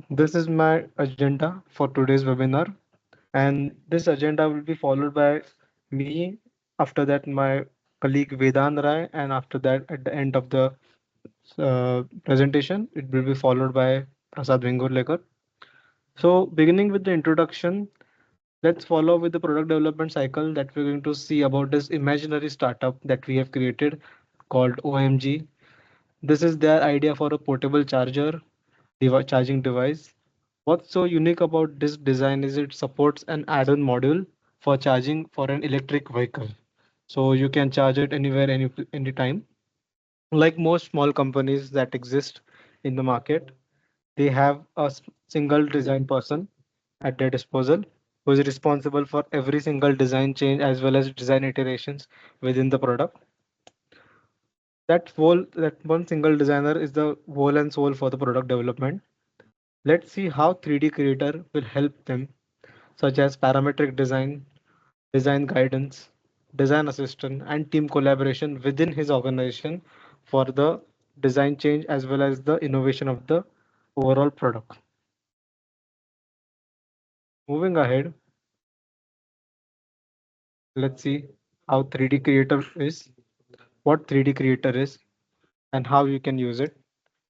This is my agenda for today's webinar, and this agenda will be followed by me. After that, my colleague Vedan Rai, and after that, at the end of the presentation, it will be followed by Prasad Vengurlekar. So, beginning with the introduction, let's follow with the product development cycle that we're going to see about this imaginary startup that we have created called OMG. This is their idea for a portable charging device. What's so unique about this design is it supports an add-on module for charging for an electric vehicle. So you can charge it anywhere, anytime. Like most small companies that exist in the market, they have a single design person at their disposal who is responsible for every single design change as well as design iterations within the product. That one single designer is the whole and soul for the product development. Let's see how 3D Creator will help them, such as parametric design, design guidance, design assistant, and team collaboration within his organization for the design change as well as the innovation of the overall product. Moving ahead, let's see how 3D Creator is, what 3D Creator is, and how you can use it.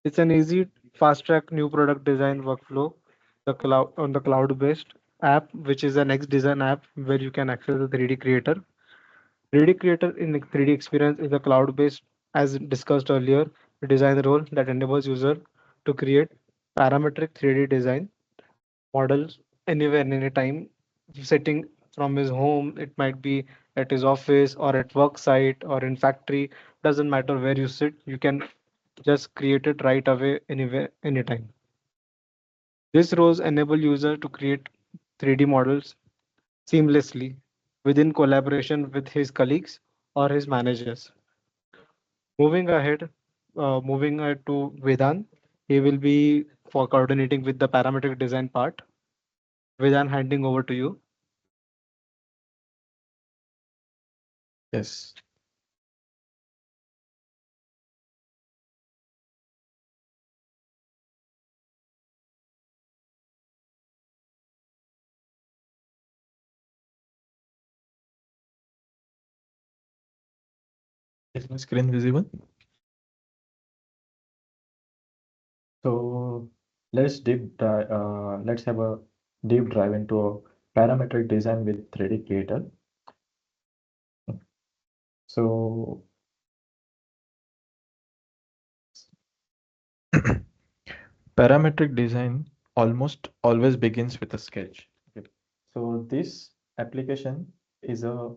It's an easy, fast-track new product design workflow on the cloud-based app, which is an X design app where you can access the 3D Creator. 3D Creator in the 3D experience is a cloud-based, as discussed earlier, design role that enables user to create parametric 3D design models anywhere and anytime, sitting from his home. It might be at his office or at work site or in factory. Doesn't matter where you sit, you can just create it right away, anywhere, anytime. This roles enable user to create 3D models seamlessly within collaboration with his colleagues or his managers. Moving ahead to Vedan, he will be for coordinating with the parametric design part. Vedan, handing over to you. Yes. Is my screen visible? So let's have a deep dive into a parametric design with 3D Creator. So parametric design almost always begins with a sketch. Okay. So this application is a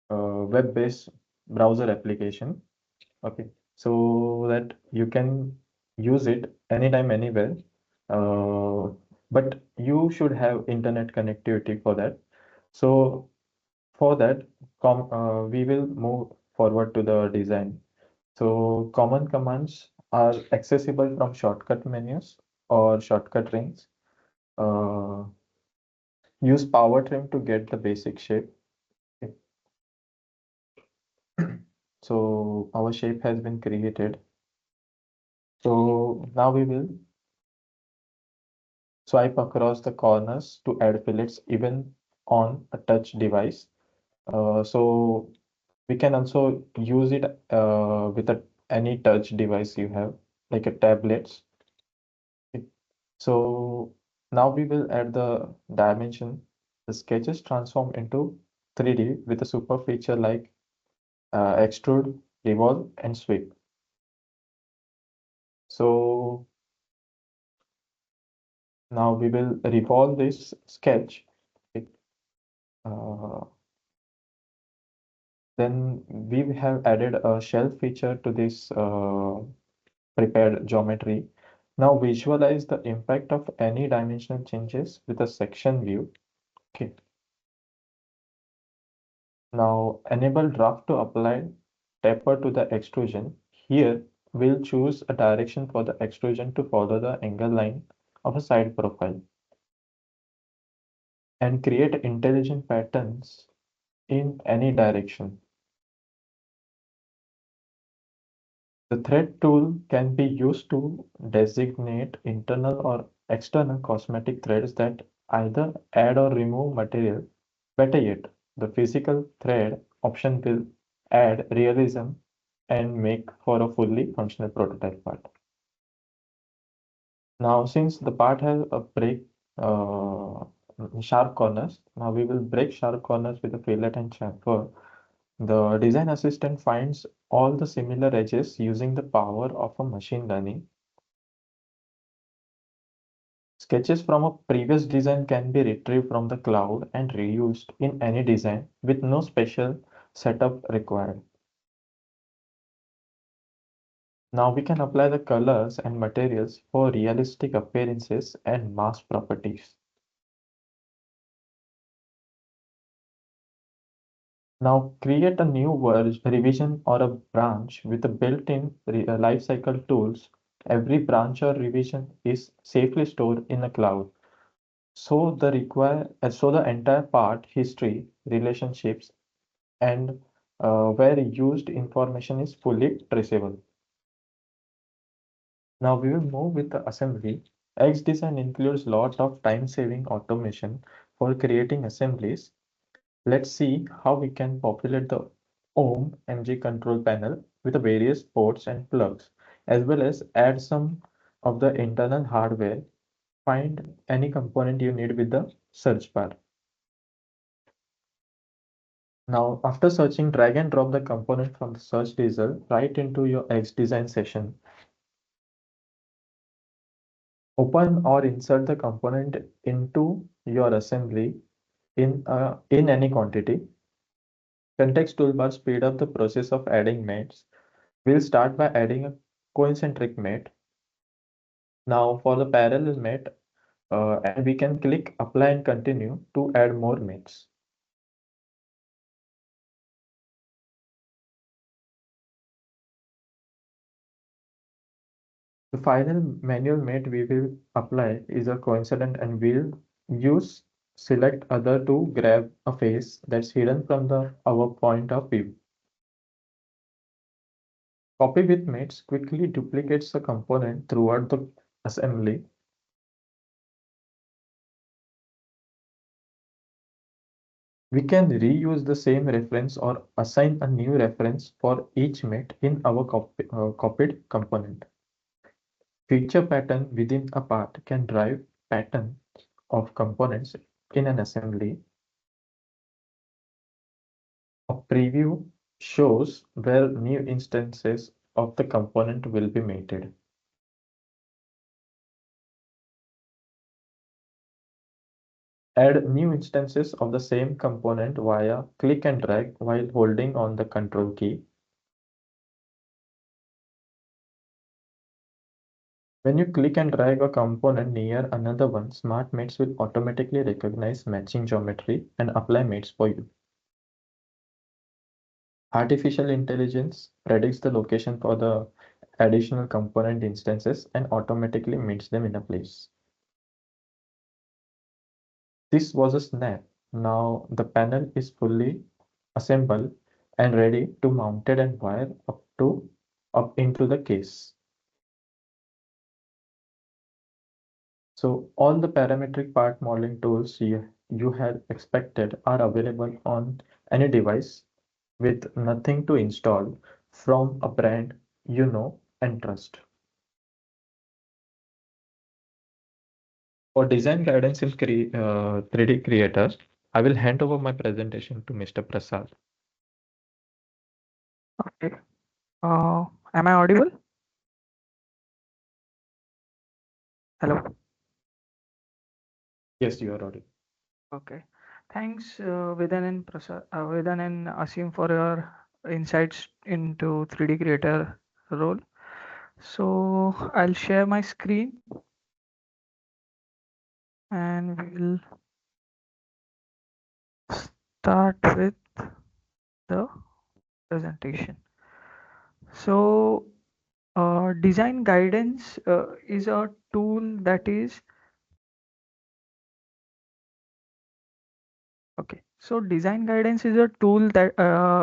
web-based browser application. Okay. So that you can use it anytime, anywhere. Uh, but you should have internet connectivity for that. So for that, we will move forward to the design. So common commands are accessible from shortcut menus or shortcut rings. Uh, Use power trim to get the basic shape. Okay. So our shape has been created. So now we will swipe across the corners to add fillets even on a touch device. So we can also use it with any touch device you have, like a tablets. Okay. So now we will add the dimension. The sketches transform into 3D with a super feature like extrude, revolve, and sweep. So now we will revolve this sketch. Okay. Uh, then we have added a shelf feature to this prepared geometry. Now visualize the impact of any dimensional changes with a section view. Okay. Now enable draft to apply taper to the extrusion. Here we'll choose a direction for the extrusion to follow the angle line of a side profile and create intelligent patterns in any direction. The thread tool can be used to designate internal or external cosmetic threads that either add or remove material. Better yet, the physical thread option will add realism and make for a fully functional prototype part. Now, since the part has a uh, sharp corners, now we will break sharp corners with a fillet and chamfer. The design assistant finds all the similar edges using the power of a machine learning. Sketches from a previous design can be retrieved from the cloud and reused in any design with no special setup required. Now we can apply the colors and materials for realistic appearances and mass properties. Now create a new revision or a branch with a built-in lifecycle tools. Every branch or revision is safely stored in a cloud. So the entire part, history, relationships, and where used information is fully traceable. Now we will move with the assembly. X design includes lot of time-saving automation for creating assemblies. Let's see how we can populate the MG control panel with the various ports and plugs, as well as add some of the internal hardware. Find any component you need with the search bar. Now, after searching, drag and drop the component from the search result right into your X design session. Open or insert the component into your assembly in any quantity. Context toolbar speed up the process of adding mates. We'll start by adding a concentric mate. Now for the parallel mate, and we can click apply and continue to add more mates. The final manual mate we will apply is a coincident and we'll use select other to grab a face that's hidden from our point of view. Copy with mates quickly duplicates the component throughout the assembly. We can reuse the same reference or assign a new reference for each mate in our copied component. Feature pattern within a part can drive patterns of components in an assembly. A preview shows where new instances of the component will be mated. Add new instances of the same component via click and drag while holding on the control key. When you click and drag a component near another one, smart mates will automatically recognize matching geometry and apply mates for you. Artificial intelligence predicts the location for the additional component instances and automatically meets them in a place. This was a snap. Now the panel is fully assembled and ready to mounted and wire up into the case. So all the parametric part modeling tools you had expected are available on any device with nothing to install from a brand you know and trust. For design guidance in 3D Creator, I will hand over my presentation to Mr. Prasad. Okay. Am I audible? Hello. Yes, you are audible. Okay. Thanks, Vedan and Asim for your insights into 3D Creator role. So I'll share my screen and we'll start with the presentation. So design guidance is a tool that is okay. So design guidance is a tool that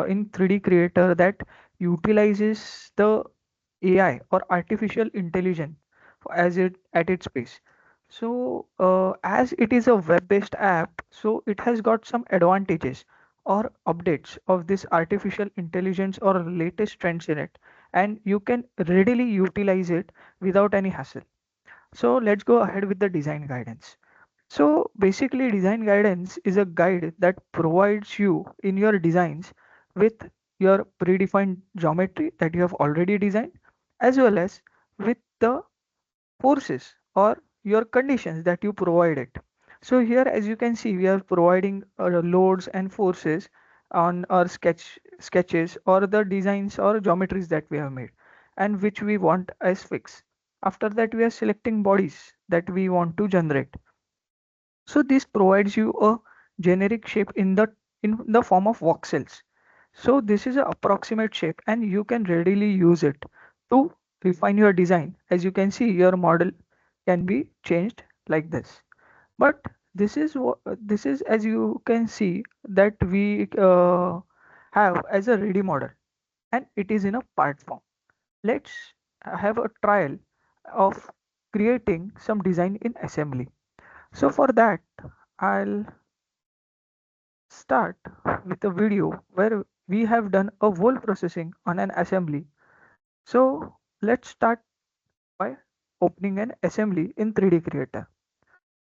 in 3D Creator that utilizes the AI or artificial intelligence as it at its base. As it is a web-based app, so it has got some advantages or updates of this artificial intelligence or latest trends in it, and you can readily utilize it without any hassle. So let's go ahead with the design guidance. So basically, design guidance is a guide that provides you in your designs with your predefined geometry that you have already designed, as well as with the forces or your conditions that you provide it. So here, as you can see, we are providing loads and forces on our sketches or the designs or geometries that we have made and which we want as fixed. After that, we are selecting bodies that we want to generate. So this provides you a generic shape in the form of voxels. So this is an approximate shape and you can readily use it to refine your design. As you can see, your model can be changed like this. But this is, as you can see, that we have as a ready model and it is in a part form. Let's have a trial of creating some design in assembly. So for that, I'll start with a video where we have done a whole processing on an assembly. So let's start by opening an assembly in 3D Creator.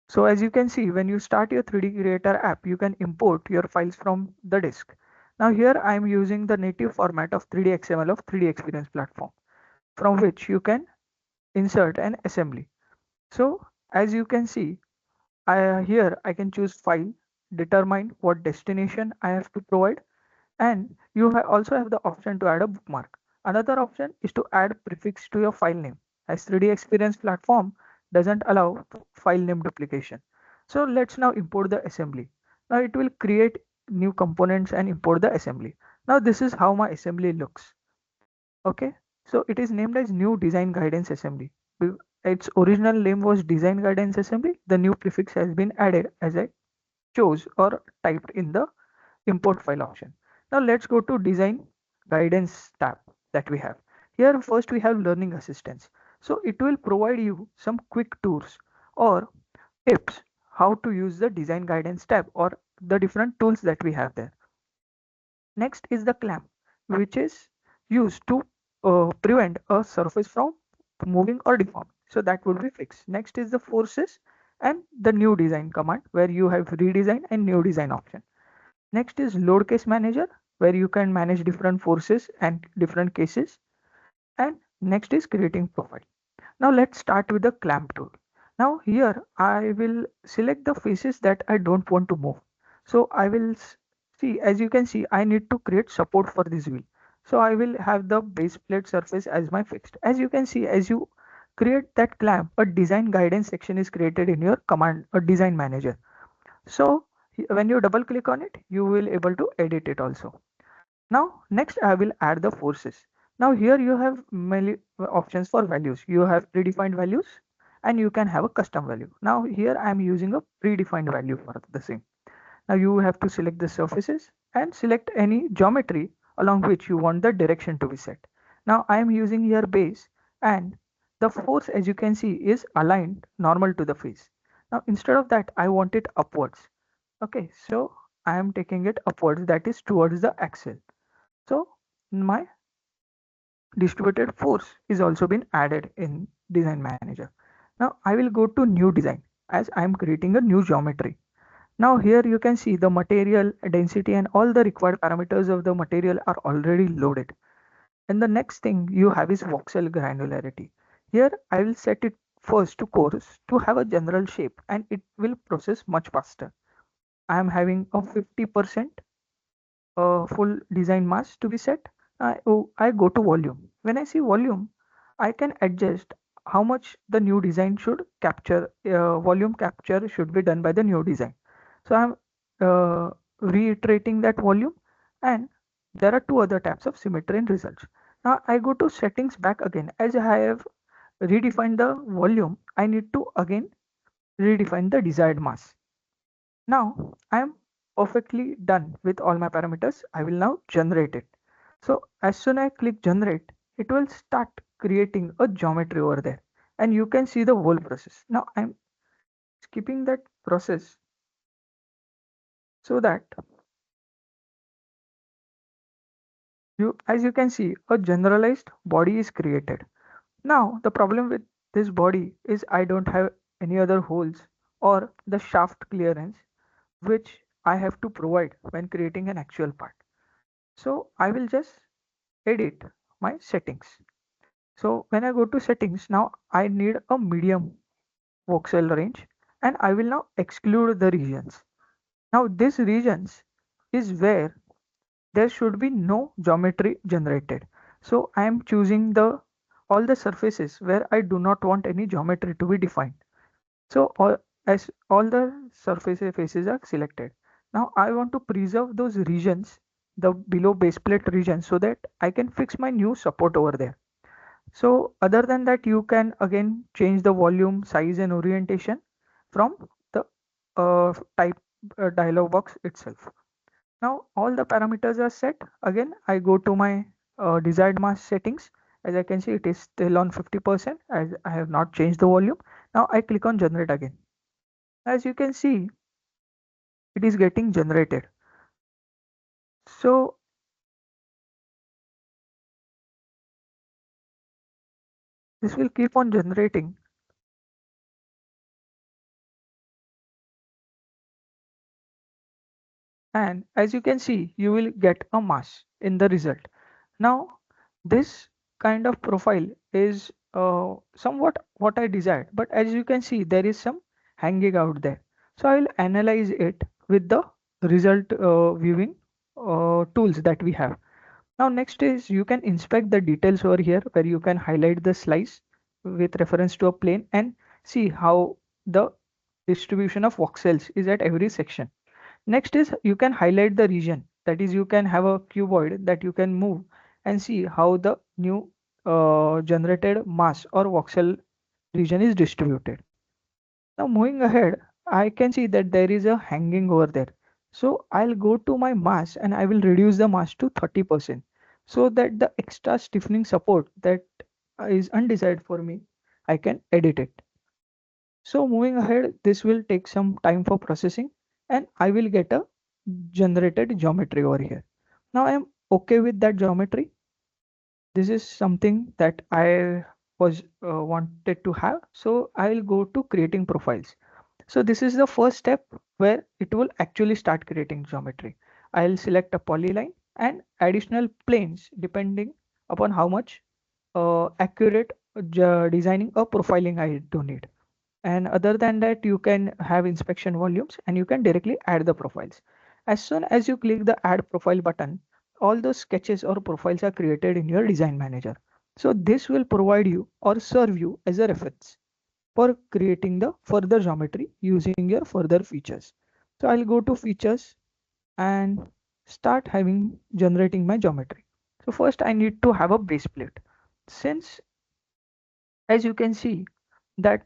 So as you can see, when you start your 3D Creator app, you can import your files from the disk. Now here I am using the native format of 3D XML of 3D Experience platform, from which you can insert an assembly. So as you can see, here I can choose file, determine what destination I have to provide, and you also have the option to add a bookmark. Another option is to add prefix to your file name, as 3D Experience platform doesn't allow file name duplication. So let's now import the assembly. Now it will create new components and import the assembly. Now this is how my assembly looks. Okay, so it is named as new design guidance assembly. Its original name was design guidance assembly. The new prefix has been added as I chose or typed in the import file option. Now let's go to design guidance tab that we have. Here first we have learning assistance. So it will provide you some quick tours or tips how to use the design guidance tab or the different tools that we have there. Next is the clamp, which is used to prevent a surface from moving or deforming. So that would be fixed. Next is the forces and the new design command where you have redesign and new design option. Next is load case manager where you can manage different forces and different cases. And next is creating profile. Now let's start with the clamp tool. Now here I will select the faces that I don't want to move. So I will see, as you can see, I need to create support for this wheel. So I will have the base plate surface as my fixed. As you can see, as you create that clamp, a design guidance section is created in your command or design manager. So when you double click on it, you will able to edit it also. Now, next I will add the forces. Now here you have many options for values. You have predefined values and you can have a custom value. Now here I am using a predefined value for the same. Now you have to select the surfaces and select any geometry along which you want the direction to be set. Now I am using here base and the force, as you can see, is aligned normal to the face. Now instead of that I want it upwards. Okay, so I am taking it upwards, that is towards the axle. So my distributed force is also been added in design manager. Now I will go to new design as I am creating a new geometry. Now here you can see the material density and all the required parameters of the material are already loaded. And the next thing you have is voxel granularity. Here I will set it first to coarse to have a general shape and it will process much faster. I am having a 50% full design mask to be set. I go to volume. When I see volume, I can adjust how much the new design should capture. Volume capture should be done by the new design. So I'm reiterating that volume, and there are two other tabs of symmetry and results. Now I go to settings back again. As I have redefined the volume, I need to again redefine the desired mass. Now I am perfectly done with all my parameters. I will now generate it. So as soon as I click generate, it will start creating a geometry over there and you can see the whole process. Now I'm skipping that process so that as you can see, a generalized body is created. Now, the problem with this body is I don't have any other holes or the shaft clearance which I have to provide when creating an actual part. So I will just edit my settings. So when I go to settings, now I need a medium voxel range and I will now exclude the regions. Now this regions is where there should be no geometry generated. So I am choosing the all the surfaces where I do not want any geometry to be defined. So as all the surfaces faces are selected. Now I want to preserve those regions, the below base plate region, so that I can fix my new support over there. So other than that, you can again change the volume, size and orientation from the type dialog box itself. Now all the parameters are set. Again, I go to my desired mask settings. As I can see, it is still on 50% as I have not changed the volume. Now I click on generate again. As you can see, it is getting generated. So this will keep on generating. And as you can see, you will get a mask in the result. Now, this kind of profile is somewhat what I desired, but as you can see, there is some hanging out there. So I will analyze it with the result viewing tools that we have. Now, next is you can inspect the details over here where you can highlight the slice with reference to a plane and see how the distribution of voxels is at every section. Next is you can highlight the region. That is, you can have a cuboid that you can move and see how the new generated mass or voxel region is distributed. Now moving ahead, I can see that there is a hanging over there. So I'll go to my mass and I will reduce the mass to 30% so that the extra stiffening support that is undesired for me, I can edit it. So moving ahead, this will take some time for processing and I will get a generated geometry over here. Now I am okay with that geometry. This is something that I was wanted to have. So I'll go to creating profiles. So this is the first step where it will actually start creating geometry. I'll select a polyline and additional planes depending upon how much accurate designing or profiling I do need. And other than that, you can have inspection volumes and you can directly add the profiles. As soon as you click the add profile button, all those sketches or profiles are created in your design manager. So this will provide you or serve you as a reference for creating the further geometry using your further features. So I'll go to features and start having generating my geometry. So first I need to have a base plate. Since as you can see that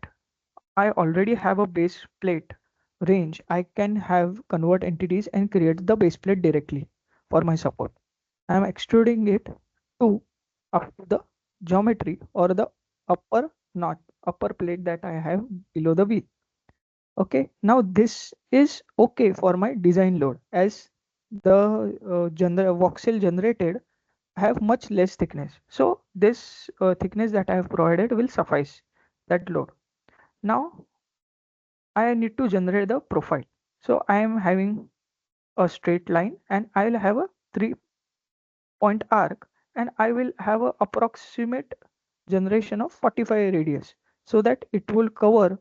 I already have a base plate range, I can have convert entities and create the base plate directly for my support. I am extruding it to up to the geometry or the upper not upper plate that I have below the wheel. Okay, now this is okay for my design load as the voxel generated have much less thickness. So this thickness that I have provided will suffice that load. Now I need to generate the profile. So I am having a straight line and I will have a 3-point arc and I will have a approximate generation of 45 radius so that it will cover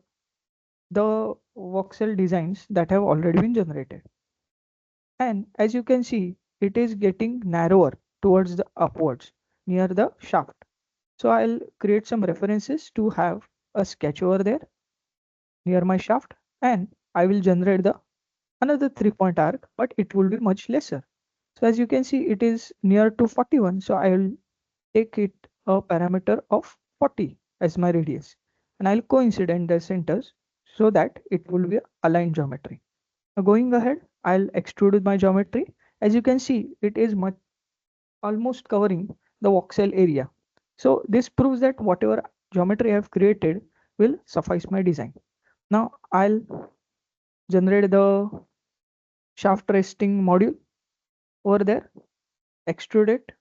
the voxel designs that have already been generated. And as you can see, it is getting narrower towards the upwards near the shaft. So I'll create some references to have a sketch over there near my shaft and I will generate the another 3-point arc, but it will be much lesser. So as you can see, it is near to 41. So I will take it a parameter of 40 as my radius and I'll coincident the centers so that it will be aligned geometry. Now going ahead, I'll extrude my geometry. As you can see, it is much almost covering the voxel area. So this proves that whatever geometry I have created will suffice my design. Now I'll generate the shaft resting module over there, extrude it.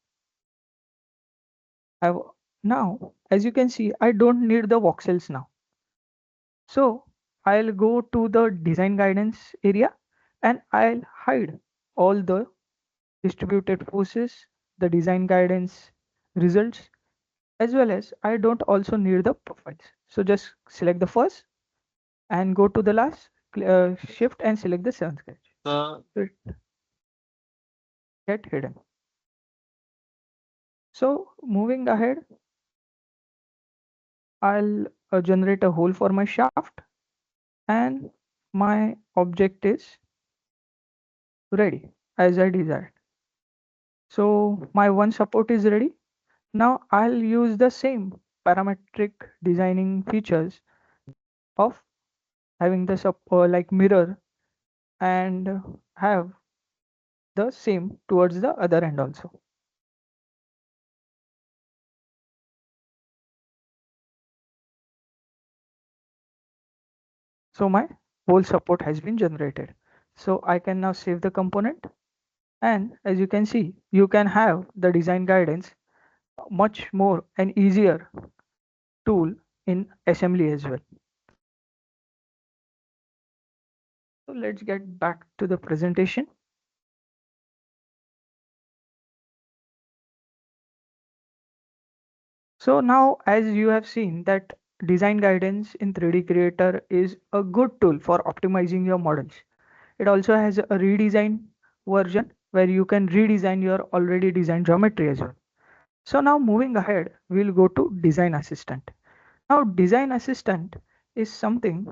I've, now, as you can see, I don't need the voxels now. So I'll go to the design guidance area and I'll hide all the distributed forces, the design guidance results, as well as I don't also need the profiles. So just select the first and go to the last, shift and select the seventh sketch. So it get hidden. So moving ahead, I'll generate a hole for my shaft and my object is ready as I desired. So my one support is ready. Now I'll use the same parametric designing features of having the like mirror and have the same towards the other end also. So my whole support has been generated. So I can now save the component, and as you can see, you can have the design guidance much more and easier tool in assembly as well. So let's get back to the presentation. So now as you have seen that design guidance in 3D Creator is a good tool for optimizing your models. It also has a redesign version where you can redesign your already designed geometry as well. So now moving ahead, we'll go to Design Assistant. Now Design Assistant is something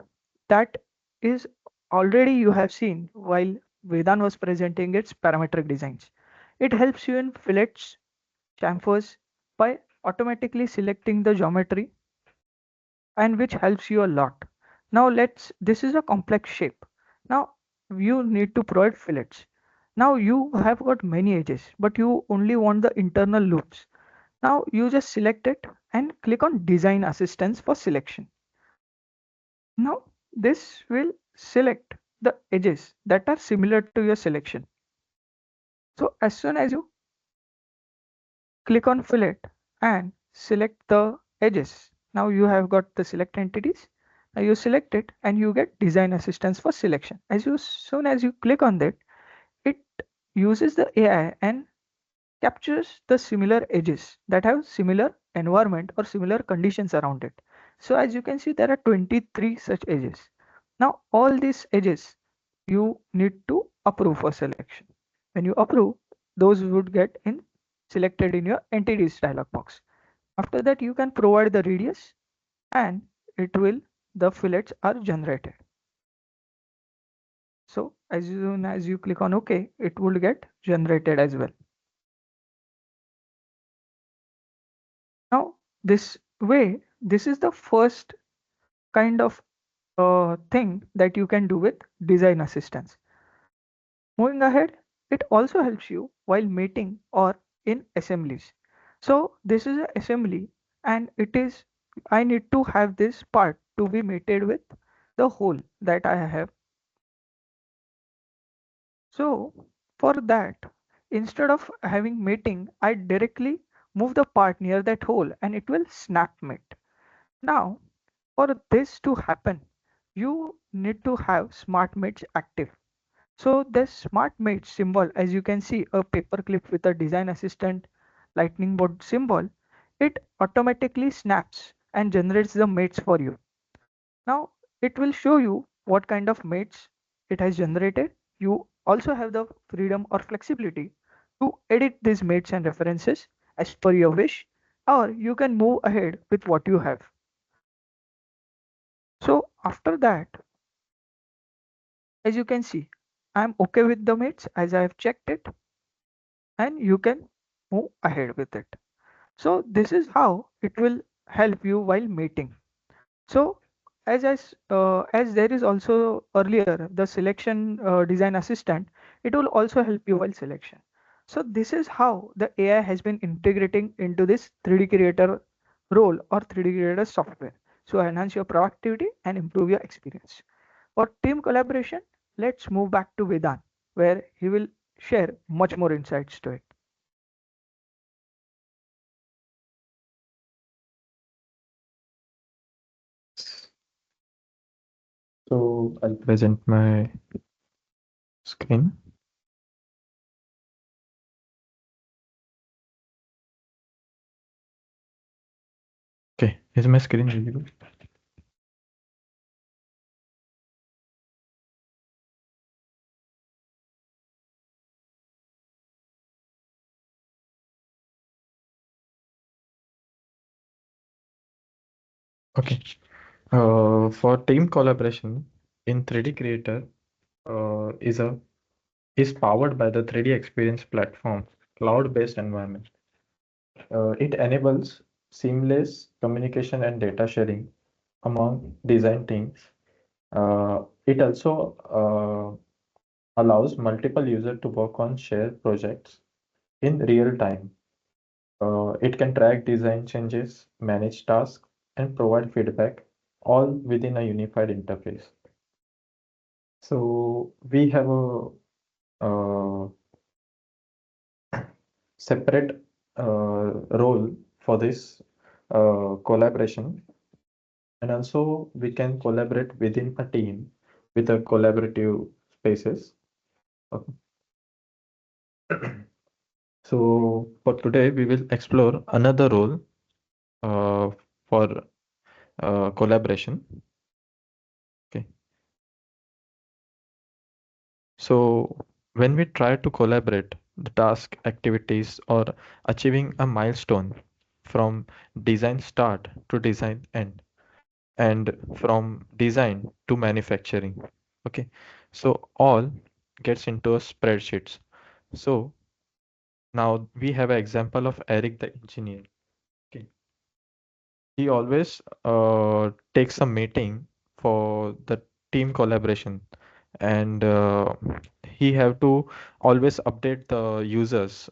that is already you have seen while Vedan was presenting its parametric designs. It helps you in fillets, chamfers by automatically selecting the geometry and which helps you a lot. Now this is a complex shape. Now you need to provide fillets. Now you have got many edges, but you only want the internal loops. Now you just select it and click on Design Assistance for selection. Now this will select the edges that are similar to your selection. So as soon as you click on fillet and select the edges, now you have got the select entities. Now you select it and you get design assistance for selection. Soon as you click on that, it uses the AI and captures the similar edges that have similar environment or similar conditions around it. So as you can see, there are 23 such edges. Now all these edges you need to approve for selection. When you approve, those would get in selected in your entities dialog box. After that, you can provide the radius and it will the fillets are generated. So as soon as you click on OK, it will get generated as well. Now this way, this is the first kind of thing that you can do with design assistance. Moving ahead, it also helps you while mating or in assemblies. So this is an assembly and it is I need to have this part to be mated with the hole that I have. So for that, instead of having mating, I directly move the part near that hole and it will snap mate. Now for this to happen, you need to have smart mates active. So this smart mate symbol, as you can see, a paperclip with a design assistant lightning bolt symbol, it automatically snaps and generates the mates for you. Now it will show you what kind of mates it has generated. You also have the freedom or flexibility to edit these mates and references as per your wish, or you can move ahead with what you have. So after that, as you can see, I'm okay with the mates as I have checked it and you can move ahead with it. So this is how it will help you while mating. So as there is also earlier the selection design assistant, it will also help you while selection. So this is how the AI has been integrating into this 3D creator role or 3D creator software. so enhance your productivity and improve your experience. For team collaboration, let's move back to Vedan, where he will share much more insights to it. So I'll present my screen. Okay, is my screen visible? Okay. For team collaboration in 3D Creator is a is powered by the 3D Experience platform, cloud-based environment. It enables seamless communication and data sharing among design teams. It also allows multiple users to work on shared projects in real time. It can track design changes, manage tasks, and provide feedback, all within a unified interface. So we have a uh, separate role for this collaboration, and also we can collaborate within a team with a collaborative spaces. Okay. So for today, we will explore another role for collaboration. Okay. So when we try to collaborate the task, activities, or achieving a milestone from design start to design end, and from design to manufacturing. Okay. So all gets into a spreadsheets. So now we have an example of Eric the engineer. Okay. He always takes a meeting for the team collaboration, and he have to always update the users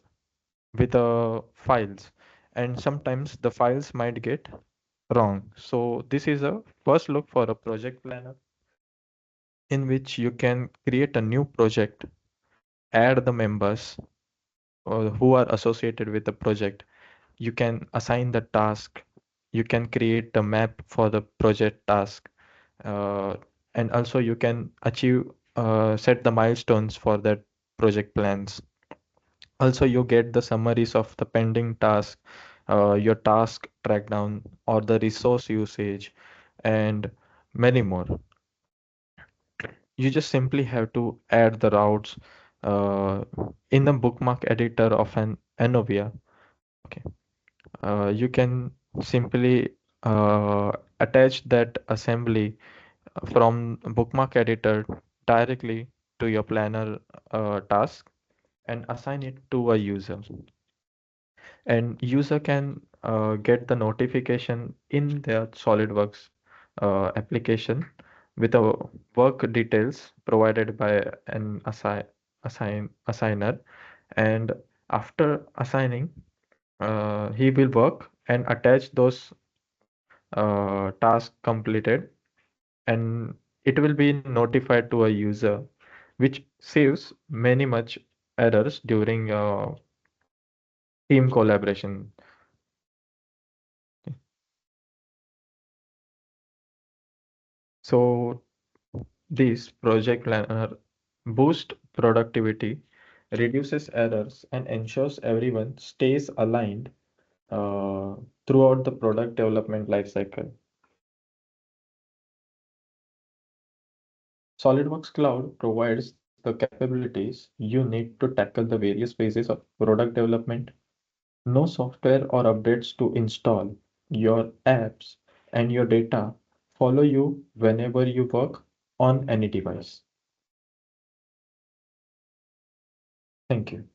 with the files, and sometimes the files might get wrong. So this is a first look for a project planner in which you can create a new project, add the members who are associated with the project. You can assign the task, you can create a map for the project task, uh, and also you can achieve set the milestones for that project plans. Also, you get the summaries of the pending task, your task track down, or the resource usage, and many more. You just simply have to add the routes uh, in the bookmark editor of an Anovia. Okay. You can simply attach that assembly from bookmark editor directly to your planner task and assign it to a user. And user can get the notification in their SolidWorks application with a work details provided by an assigner. And after assigning, he will work and attach those tasks completed, and it will be notified to a user, which saves many much errors during team collaboration. So this project planner boosts productivity, reduces errors, and ensures everyone stays aligned uh, throughout the product development lifecycle. SolidWorks Cloud provides the capabilities you need to tackle the various phases of product development. No software or updates to install. Your apps and your data follow you whenever you work on any device. Thank you.